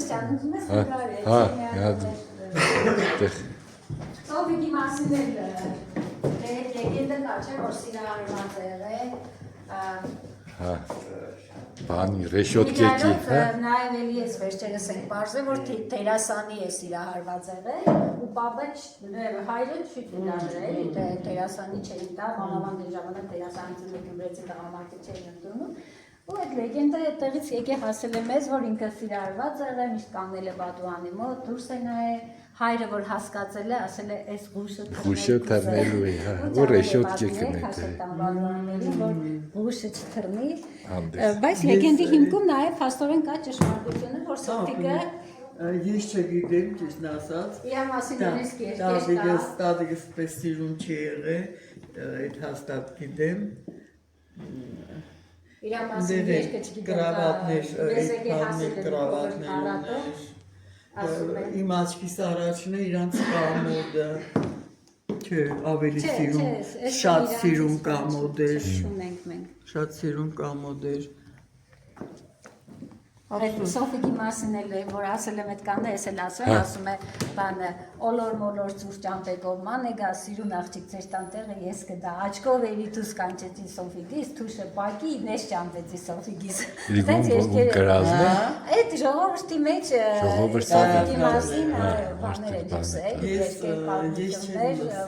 Անդրեսյան, ուզում ես նկարել։ Սովիկի մասին էլ լեգենդը կա չէ, որ սիրահարված է եղել։ Բանի, ռեշոտկեքի, Նաև էլի ես վերջերս ենք պարզել, որ տերասանի է սիրահարված եղել, ու պապը հայրը չի դրել, տերասանի չէին տա, մանավանդ այն ժամանակ տերասանից գյումրեցի տղամարդիկ չէին ընդունում, ու այդ լեգենդը այդտեղից եկե հասել է մեզ, որ ինքը սիրահարված եղել, միշտ կանգնել է Բադուանի մոտ, դուրս է նայել, հայրը որ հասկացել է, ասել է այս ղուշը թռնելու է, ու ռեշոտկեքն է ղուշը չթռնի, բայց լեգենդի հիմքում նաև փաստորեն կա ճշմարտությունը, որ Սոֆիկը Ես չգիտեմ, ճիշտն ասած, տատիկս պես սիրուն չի եղել, այդ հաստատ գիտեմ, գրավատներ, իմ աչքիս առաջն է իրանց կամոդը, չէ, ավելի սիրուն, շատ սիրուն կամոդ էր, շատ սիրուն կամոդ էր, Սոֆիկի մասին էլ որ ասել եմ այդ կանდა, ես էլ ասում է բանը օլոր մոլոր ծուր ճամպեկով մանեգա սիրուն աղջիկ ձեր տանտեղը ես կդա աչքով էլի դուս կանչեցի Սոֆիկիս թուշը պակի մեզ ճամպեցի Սոֆիկիս այդ ժողովրդի մեջ Սոֆիկի մասին բաներ է դուսել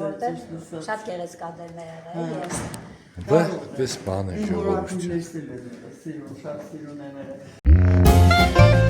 որտեղ շատ գեղեցկատեր է եղել պես բան է ժողովուրդ շատ սիրուն են